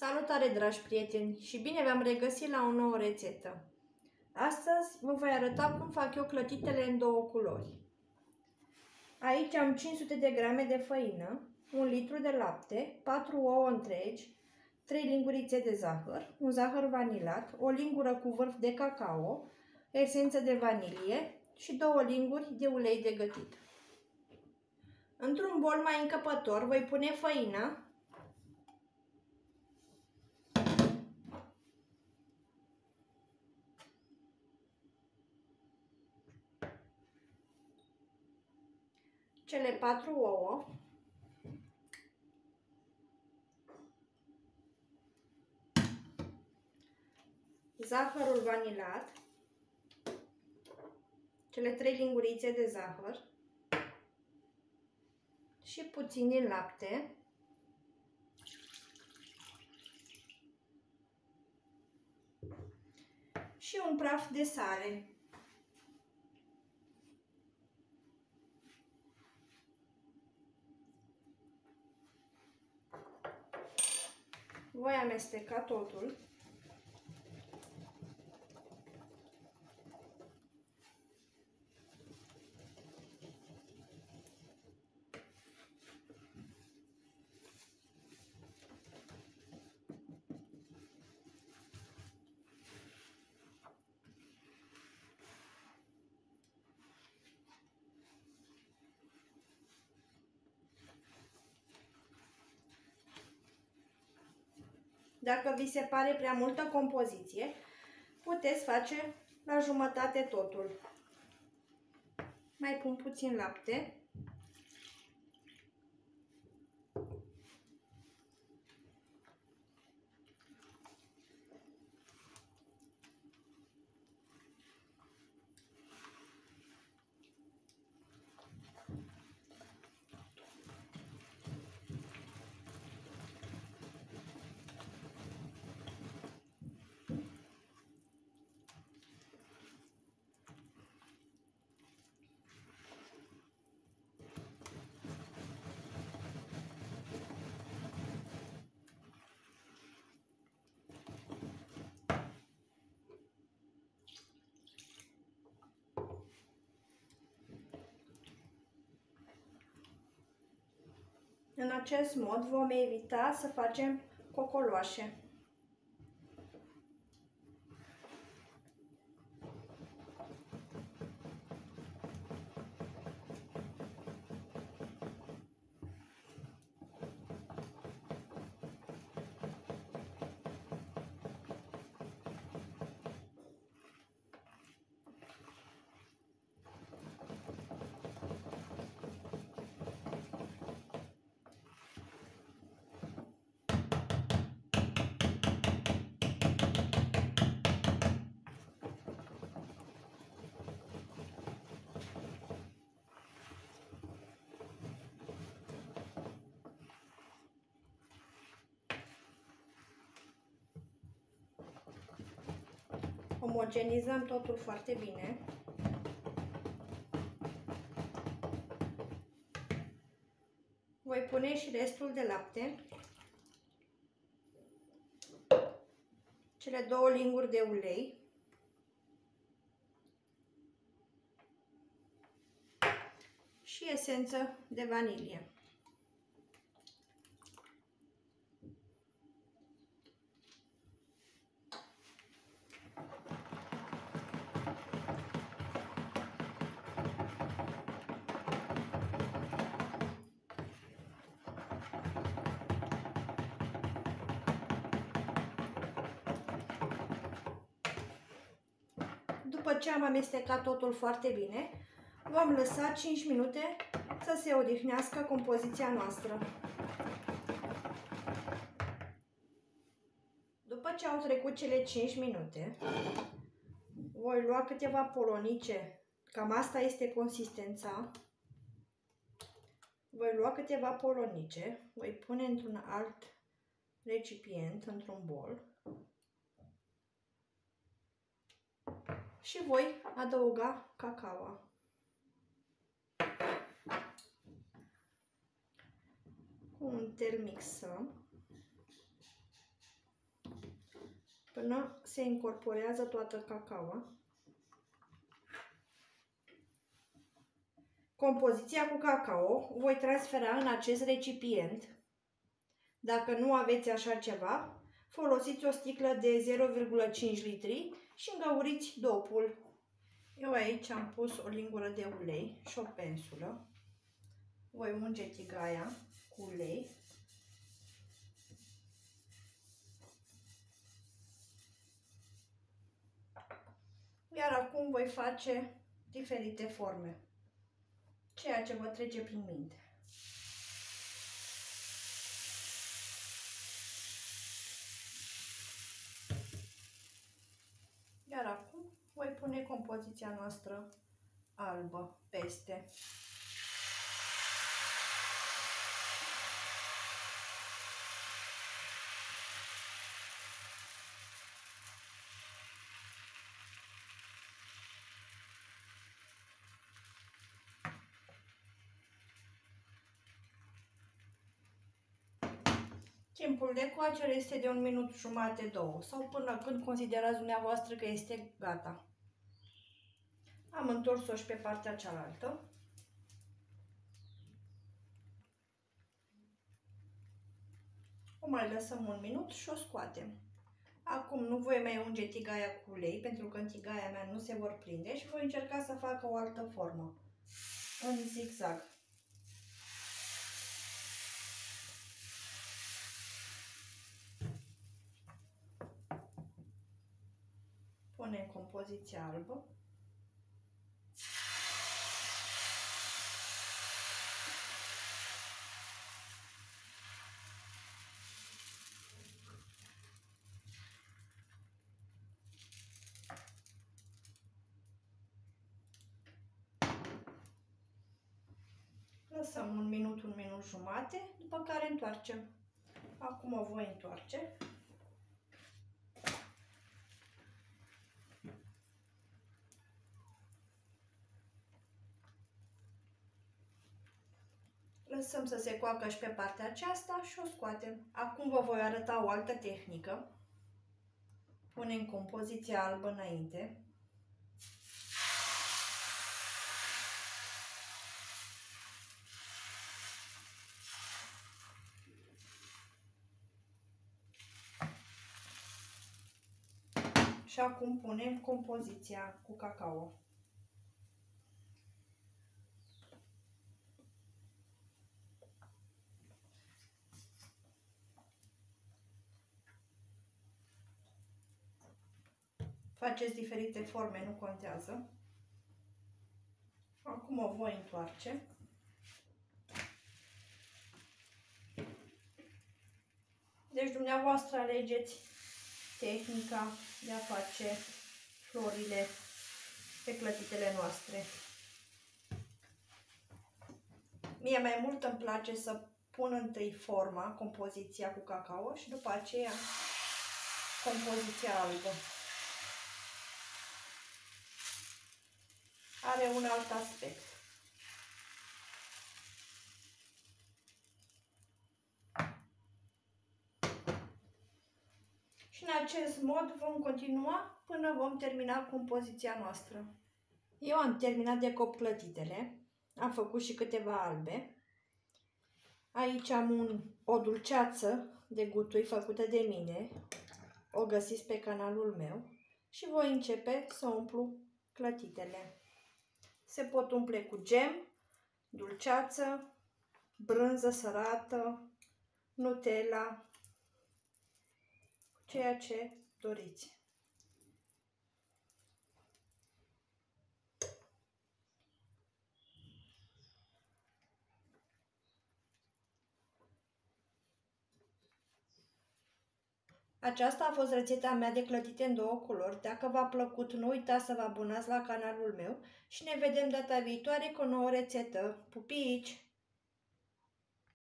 Salutare, dragi prieteni, și bine v-am regăsit la o nouă rețetă. Astăzi vă voi arăta cum fac eu clătitele în două culori. Aici am 500 de grame de făină, 1 litru de lapte, 4 ouă întregi, 3 lingurițe de zahăr, un zahăr vanilat, o lingură cu vârf de cacao, esență de vanilie și 2 linguri de ulei de gătit. Într-un bol mai încăpător voi pune făina, cele 4 ouă, zahărul vanilat, cele 3 lingurițe de zahăr și puțin din lapte. Și un praf de sare. Voi amesteca totul. Dacă vi se pare prea multă compoziție, puteți face la jumătate totul. Mai pun puțin lapte. În acest mod vom evita să facem cocoloașe. Omogenizăm totul foarte bine. Voi pune și restul de lapte, cele 2 linguri de ulei și esență de vanilie. După ce am amestecat totul foarte bine, vom lăsa 5 minute să se odihnească compoziția noastră. După ce au trecut cele 5 minute, voi lua câteva polonice, cam asta este consistența. Voi lua câteva polonice, voi pune într-un alt recipient, într-un bol. Și voi adăuga cacao. Cu un tel mixăm. până se incorporează toată cacaoa. Compoziția cu cacao o voi transfera în acest recipient. Dacă nu aveți așa ceva, folosiți o sticlă de 0,5 litri și îngăuriți dopul. Eu aici am pus o lingură de ulei și o pensulă. Voi unge tigaia cu ulei. Iar acum voi face diferite forme, ceea ce vă trece prin minte. Iar acum voi pune compoziția noastră albă peste. Timpul de coacere este de 1 minut jumate, 2 sau până când considerați dumneavoastră că este gata. Am întors-o și pe partea cealaltă. O mai lăsăm 1 minut și o scoatem. Acum nu voi mai unge tigaia cu ulei, pentru că în tigaia mea nu se vor prinde și voi încerca să fac o altă formă, în zigzag. Punem compoziția albă. Lăsăm 1 minut, 1 minut jumate, după care întoarcem. Acum o voi întoarce. Lăsăm să se coacă și pe partea aceasta și o scoatem. Acum vă voi arăta o altă tehnică. Punem compoziția albă înainte. Și acum punem compoziția cu cacao. Faceți diferite forme, nu contează. Acum o voi întoarce. Deci dumneavoastră alegeți tehnica de a face florile pe clătitele noastre. Mie mai mult îmi place să pun întâi forma, compoziția cu cacao și după aceea compoziția albă. Are un alt aspect. Și în acest mod vom continua până vom termina compoziția noastră. Eu am terminat de copt clătitele, am făcut și câteva albe. Aici am o dulceață de gutui făcută de mine, o găsiți pe canalul meu și voi începe să umplu clătitele. Se pot umple cu gem, dulceață, brânză sărată, Nutella, ceea ce doriți. Aceasta a fost rețeta mea de clătite în 2 culori. Dacă v-a plăcut, nu uitați să vă abonați la canalul meu și ne vedem data viitoare cu o nouă rețetă. Pupici!